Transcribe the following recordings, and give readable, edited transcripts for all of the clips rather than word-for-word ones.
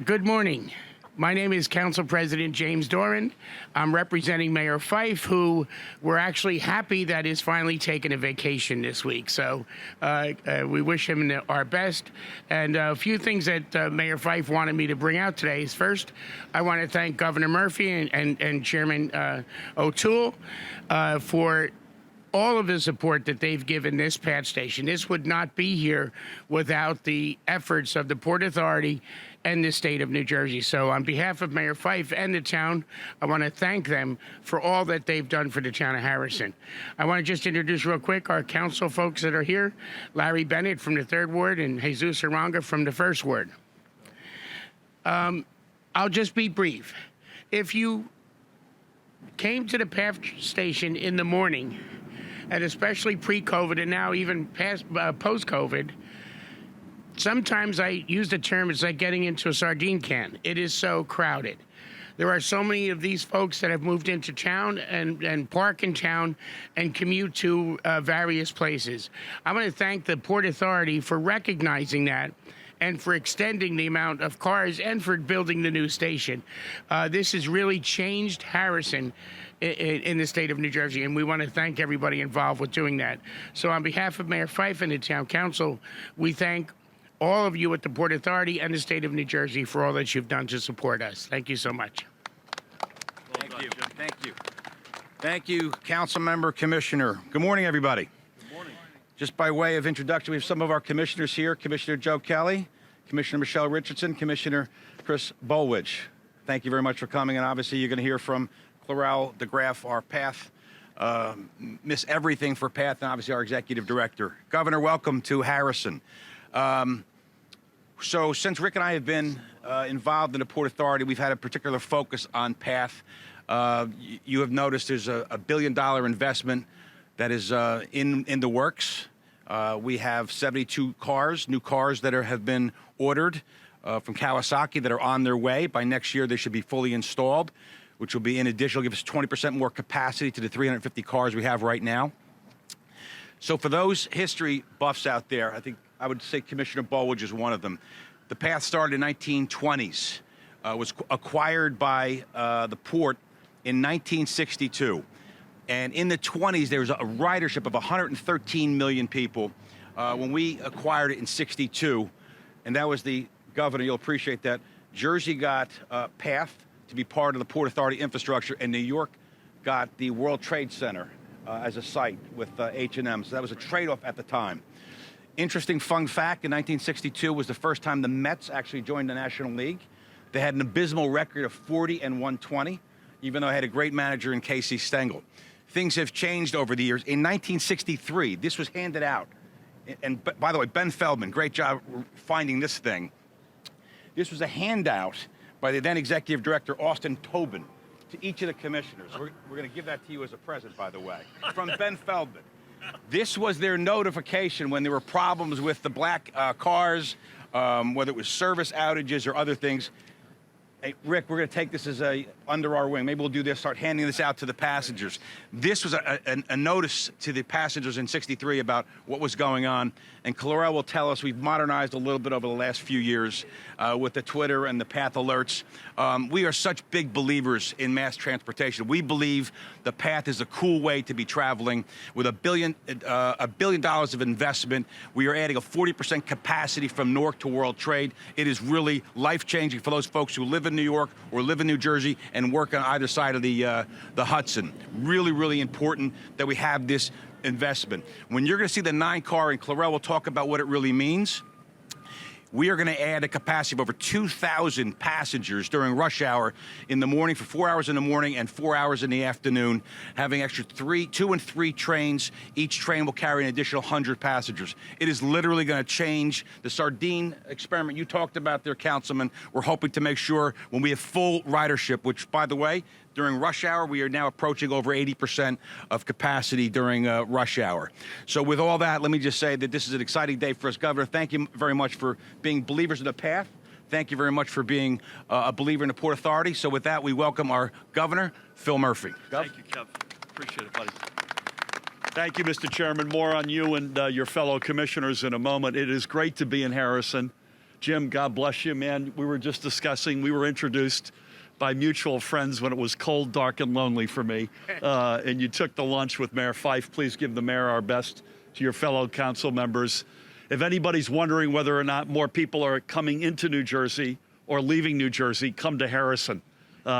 Good morning. My name is Council President James Doran. I'm representing Mayor Fife, who we're actually happy that is finally taking a vacation this week. So we wish him our best. And a few things that Mayor Fife wanted me to bring out today is first, I want to thank Governor Murphy and Chairman O'Toole for all of the support that they've given this PATH station. This would not be here without the efforts of the Port Authority and the state of New Jersey. So on behalf of Mayor Fife and the town, I want to thank them for all that they've done for the town of Harrison. I want to just introduce real quick our council folks that are here. Larry Bennett from the 3rd Ward and Jesus Aranga from the 1st Ward. I'll just be brief. If you came to the PATH station in the morning, and especially pre-COVID and now even post-COVID, sometimes I use the term, it's like getting into a sardine can. It is so crowded. There are so many of these folks that have moved into town and park in town and commute to various places. I want to thank the Port Authority for recognizing that and for extending the amount of cars and for building the new station. This has really changed Harrison in the state of New Jersey, and we want to thank everybody involved with doing that. So on behalf of Mayor Fife and the Town Council, we thank all of you at the Port Authority and the state of New Jersey for all that you've done to support us. Thank you so much. Thank you. Thank you. Thank you, Council Member, Commissioner. Good morning, everybody. Good morning. Just by way of introduction, we have some of our commissioners here. Commissioner Joe Kelly, Commissioner Michelle Richardson, Commissioner Chris Bolwich. Thank you very much for coming, and obviously you're going to hear from Clarel DeGraff, our PATH, Miss Everything for PATH, and obviously our Executive Director. Governor, welcome to Harrison. So since Rick and I have been involved in the Port Authority, we've had a particular focus on PATH. You have noticed there's a $1 billion investment that is in the works. We have 72 cars, new cars that have been ordered from Kawasaki that are on their way. By next year, they should be fully installed, which will be in addition, will give us 20% more capacity to the 350 cars we have right now. So for those history buffs out there, I think I would say Commissioner Bolwich is one of them. The PATH started in 1920s, was acquired by the port in 1962. And in the 20s, there was a ridership of 113 million people. When we acquired it in 62, and that was the governor, you'll appreciate that, Jersey got PATH to be part of the Port Authority infrastructure, and New York got the World Trade Center as a site with H&M. So that was a trade-off at the time. Interesting fun fact, in 1962 was the first time the Mets actually joined the National League. They had an abysmal record of 40-120, even though they had a great manager in Casey Stengel. Things have changed over the years. In 1963, this was handed out. And by the way, Ben Feldman, great job finding this thing. This was a handout by the then Executive Director, Austin Tobin, to each of the commissioners. We're going to give that to you as a present, by the way, from Ben Feldman. This was their notification when there were problems with the black cars, whether it was service outages or other things. Hey, Rick, we're going to take this as under our wing. Maybe we'll do this, start handing this out to the passengers. This was a notice to the passengers in 63 about what was going on. And Clarel will tell us we've modernized a little bit over the last few years with the Twitter and the PATH alerts. We are such big believers in mass transportation. We believe the PATH is a cool way to be traveling. With $1 billion of investment, we are adding a 40% capacity from Newark to World Trade. It is really life-changing for those folks who live in New York or live in New Jersey and work on either side of the Hudson. Really, really important that we have this investment. When you're going to see the 9-car, and Clarel will talk about what it really means, we are going to add a capacity of over 2,000 passengers during rush hour in the morning for 4 hours in the morning and 4 hours in the afternoon, having extra 2 and 3 trains. Each train will carry an additional 100 passengers. It is literally going to change the sardine experiment you talked about there, Councilman. We're hoping to make sure when we have full ridership, which, by the way, during rush hour, we are now approaching over 80% of capacity during rush hour. So with all that, let me just say that this is an exciting day for us, Governor. Thank you very much for being believers in the PATH. Thank you very much for being a believer in the Port Authority. So with that, we welcome our Governor, Phil Murphy. Thank you, Kev. Appreciate it, buddy. Thank you, Mr. Chairman. More on you and your fellow commissioners in a moment. It is great to be in Harrison. Jim, God bless you, man. We were just discussing, we were introduced by mutual friends when it was cold, dark, and lonely for me. And you took the lunch with Mayor Fife. Please give the mayor our best to your fellow council members. If anybody's wondering whether or not more people are coming into New Jersey or leaving New Jersey, come to Harrison.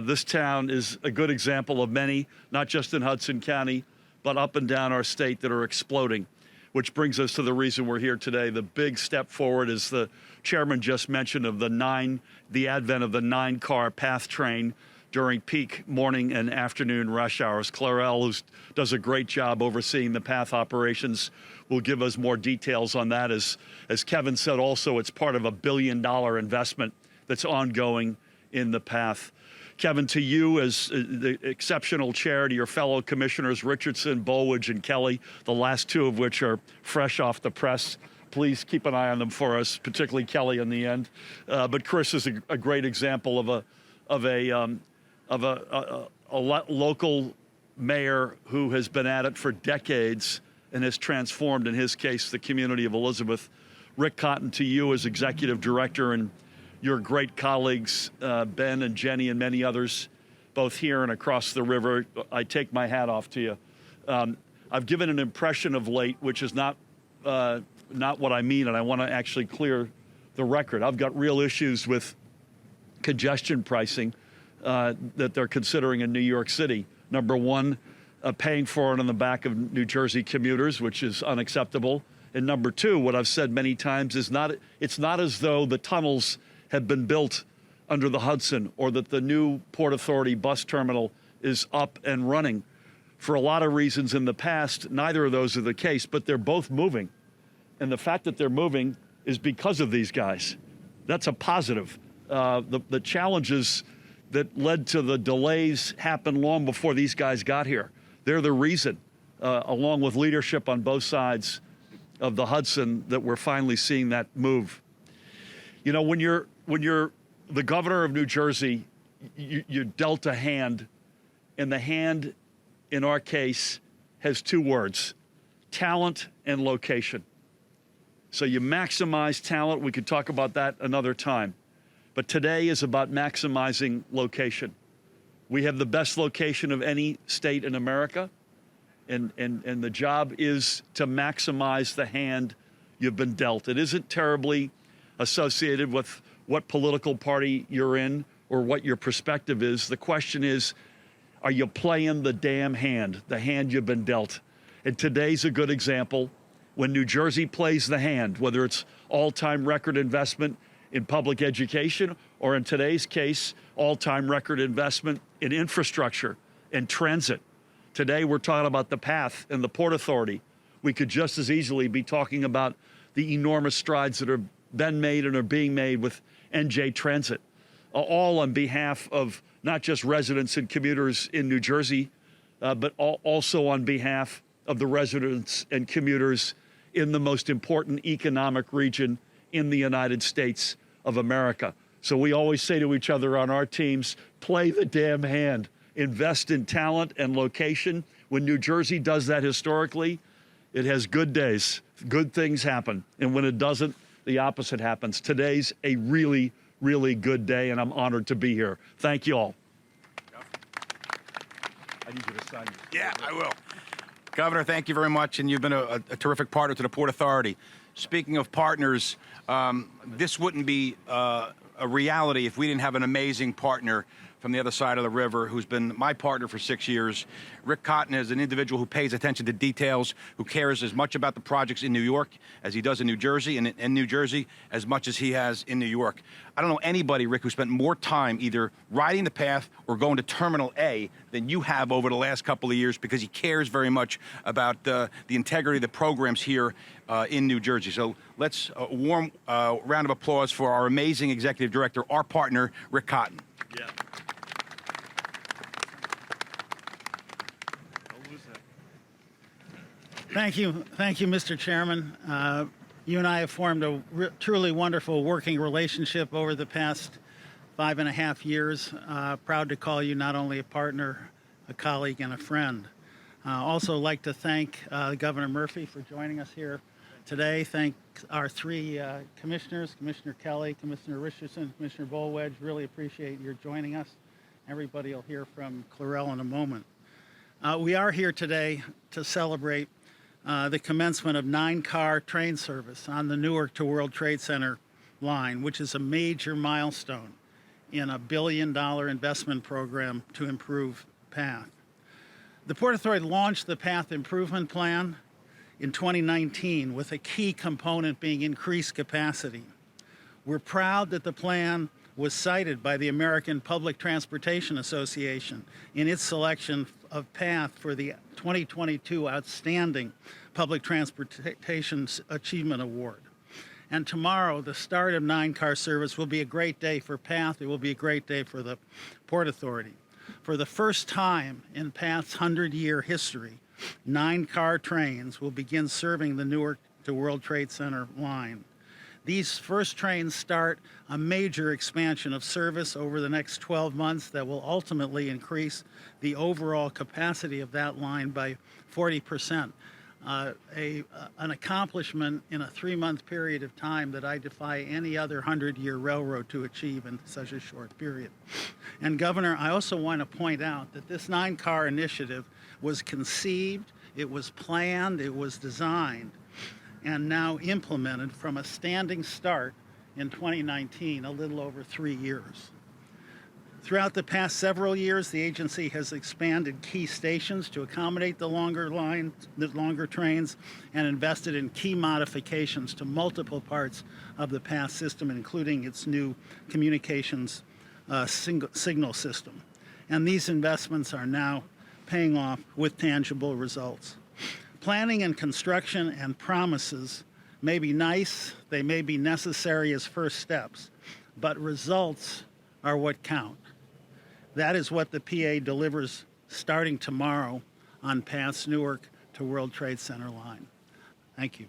This town is a good example of many, not just in Hudson County, but up and down our state that are exploding, which brings us to the reason we're here today. The big step forward is the chairman just mentioned of the advent of the 9-car PATH train during peak morning and afternoon rush hours. Clarell, who does a great job overseeing the PATH operations, will give us more details on that. As Kevin said, also, it's part of a $1 billion investment that's ongoing in the PATH. Kevin, to you as the exceptional chair, to your fellow commissioners, Richardson, Bolwidge, and Kelly, the last two of which are fresh off the press. Please keep an eye on them for us, particularly Kelly in the end. But Chris is a great example of a local mayor who has been at it for decades and has transformed, in his case, the community of Elizabeth. Rick Cotton, to you as executive director, and your great colleagues, Ben and Jenny and many others, both here and across the river. I take my hat off to you. I've given an impression of late, which is not what I mean, and I want to actually clear the record. I've got real issues with congestion pricing that they're considering in New York City. Number one, paying for it on the back of New Jersey commuters, which is unacceptable. And number two, what I've said many times is it's not as though the tunnels have been built under the Hudson or that the new Port Authority bus terminal is up and running. For a lot of reasons in the past, neither of those are the case, but they're both moving. And the fact that they're moving is because of these guys. That's a positive. The challenges that led to the delays happened long before these guys got here. They're the reason, along with leadership on both sides of the Hudson, that we're finally seeing that move. You know, when you're the governor of New Jersey, you're dealt a hand, and the hand, in our case, has two words: talent and location. So you maximize talent. We could talk about that another time. But today is about maximizing location. We have the best location of any state in America, and the job is to maximize the hand you've been dealt. It isn't terribly associated with what political party you're in or what your perspective is. The question is, are you playing the damn hand, the hand you've been dealt? And today's a good example. When New Jersey plays the hand, whether it's all-time record investment in public education, or in today's case, all-time record investment in infrastructure and transit. Today, we're talking about the PATH and the Port Authority. We could just as easily be talking about the enormous strides that have been made and are being made with NJ Transit, all on behalf of not just residents and commuters in New Jersey, but also on behalf of the residents and commuters in the most important economic region in the United States of America. So we always say to each other on our teams, play the damn hand, invest in talent and location. When New Jersey does that historically, it has good days, good things happen. And when it doesn't, the opposite happens. Today's a really, really good day, and I'm honored to be here. Thank you all. I need you to sign this. Yeah, I will. Governor, thank you very much, and you've been a terrific partner to the Port Authority. Speaking of partners, this wouldn't be a reality if we didn't have an amazing partner from the other side of the river who's been my partner for 6 years. Rick Cotton is an individual who pays attention to details, who cares as much about the projects in New York as he does in New Jersey, and in New Jersey as much as he has in New York. I don't know anybody, Rick, who spent more time either riding the PATH or going to Terminal A than you have over the last couple of years, because he cares very much about the integrity of the programs here in New Jersey. So let's a warm round of applause for our amazing executive director, our partner, Rick Cotton. Yeah. Thank you, Mr. Chairman. You and I have formed a truly wonderful working relationship over the past 5.5 years. Proud to call you not only a partner, a colleague, and a friend. Also like to thank Governor Murphy for joining us here today. Thank our three commissioners, Commissioner Kelly, Commissioner Richardson, Commissioner Bolwedge. Really appreciate your joining us. Everybody will hear from Clarell in a moment. We are here today to celebrate the commencement of 9-car train service on the Newark to World Trade Center line, which is a major milestone in a $1 billion investment program to improve PATH. The Port Authority launched the PATH Improvement Plan in 2019 with a key component being increased capacity. We're proud that the plan was cited by the American Public Transportation Association in its selection of PATH for the 2022 Outstanding Public Transportation Achievement Award. And tomorrow, the start of 9-car service will be a great day for PATH. It will be a great day for the Port Authority. For the first time in PATH's 100-year history, 9-car trains will begin serving the Newark to World Trade Center line. These first trains start a major expansion of service over the next 12 months that will ultimately increase the overall capacity of that line by 40%. An accomplishment in a 3-month period of time that I defy any other 100-year railroad to achieve in such a short period. And Governor, I also want to point out that this 9-car initiative was conceived, it was planned, it was designed, and now implemented from a standing start in 2019, a little over 3 years. Throughout the past several years, the agency has expanded key stations to accommodate the longer trains, and invested in key modifications to multiple parts of the PATH system, including its new communications signal system. And these investments are now paying off with tangible results. Planning and construction and promises may be nice, they may be necessary as first steps, but results are what count. That is what the PA delivers starting tomorrow on PATH's Newark to World Trade Center line. Thank you.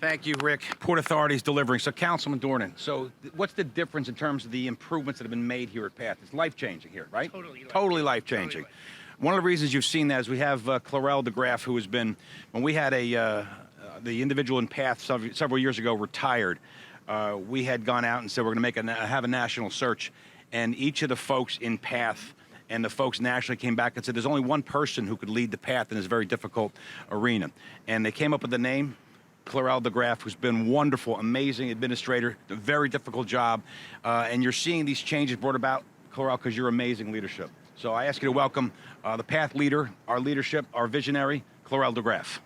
Thank you, Rick. Port Authority is delivering. So, Councilman Dornan, so what's the difference in terms of the improvements that have been made here at PATH? It's life-changing here, right? Totally life-changing. One of the reasons you've seen that is we have Clarell DeGraff, who has been, when we had the individual in PATH several years ago retired, we had gone out and said we're going to have a national search, and each of the folks in PATH and the folks nationally came back and said there's only one person who could lead the PATH in this very difficult arena. And they came up with the name, Clarell DeGraff, who's been wonderful, amazing administrator, a very difficult job, and you're seeing these changes brought about, Clarell, because you're amazing leadership. So I ask you to welcome the PATH leader, our leadership, our visionary, Clarell DeGraff.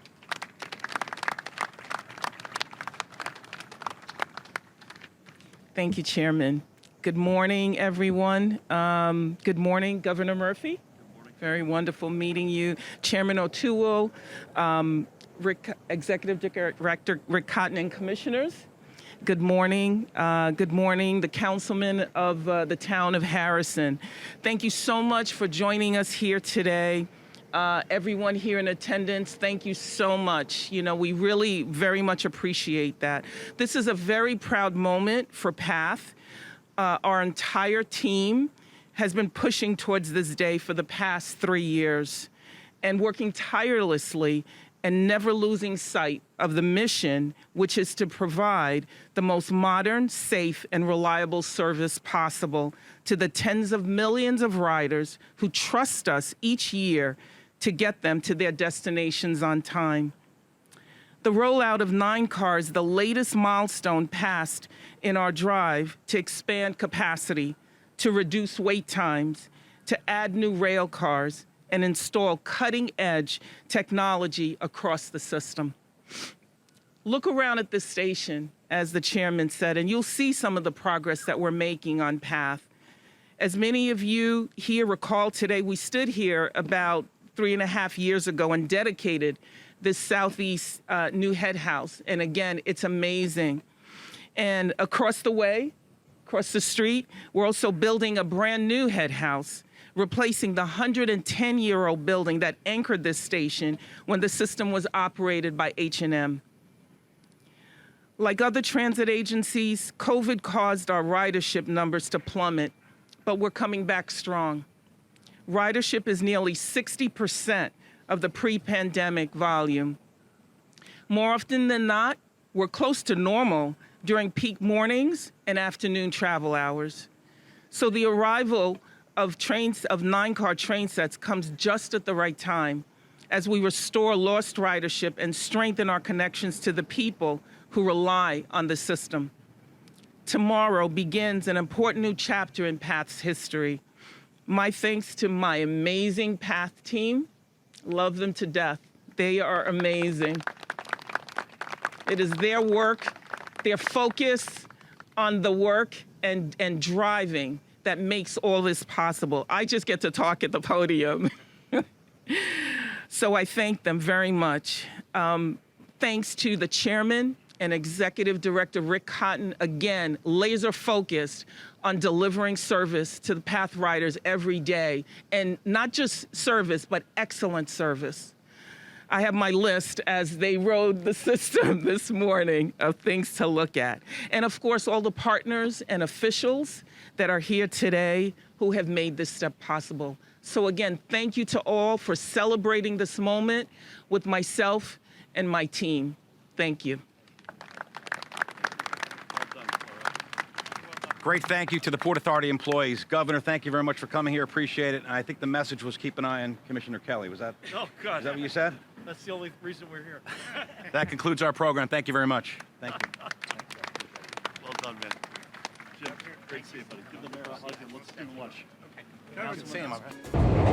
Thank you, Chairman. Good morning, everyone. Good morning, Governor Murphy. Good morning. Very wonderful meeting you. Chairman O'Toole, Executive Director Rick Cotton, and commissioners. Good morning. Good morning, the councilmen of the town of Harrison. Thank you so much for joining us here today. Everyone here in attendance, thank you so much. You know, we really very much appreciate that. This is a very proud moment for PATH. Our entire team has been pushing towards this day for the past 3 years and working tirelessly and never losing sight of the mission, which is to provide the most modern, safe, and reliable service possible to the tens of millions of riders who trust us each year to get them to their destinations on time. The rollout of 9 cars, the latest milestone passed in our drive to expand capacity, to reduce wait times, to add new rail cars, and install cutting-edge technology across the system. Look around at this station, as the chairman said, and you'll see some of the progress that we're making on PATH. As many of you here recall today, we stood here about 3.5 years ago and dedicated this Southeast new head house. And again, it's amazing. And across the way, across the street, we're also building a brand new head house, replacing the 110-year-old building that anchored this station when the system was operated by H&M. Like other transit agencies, COVID caused our ridership numbers to plummet, but we're coming back strong. Ridership is nearly 60% of the pre-pandemic volume. More often than not, we're close to normal during peak mornings and afternoon travel hours. So the arrival of 9-car train sets comes just at the right time as we restore lost ridership and strengthen our connections to the people who rely on the system. Tomorrow begins an important new chapter in PATH's history. My thanks to my amazing PATH team. Love them to death. They are amazing. It is their work, their focus on the work and driving that makes all this possible. I just get to talk at the podium. So I thank them very much. Thanks to the chairman and executive director, Rick Cotton, again, laser focused on delivering service to the PATH riders every day. And not just service, but excellent service. I have my list as they rode the system this morning of things to look at. And of course, all the partners and officials that are here today who have made this step possible. So again, thank you to all for celebrating this moment with myself and my team. Thank you. Great thank you to the Port Authority employees. Governor, thank you very much for coming here. Appreciate it. And I think the message was keep an eye on Commissioner Kelly. Was that? Oh, God. Is that what you said? That's the only reason we're here. That concludes our program. Thank you very much. Thank you. Well done, man. Jim, great to see you, buddy. Give the mayor a hug and let's do lunch. Good to see you, my friend.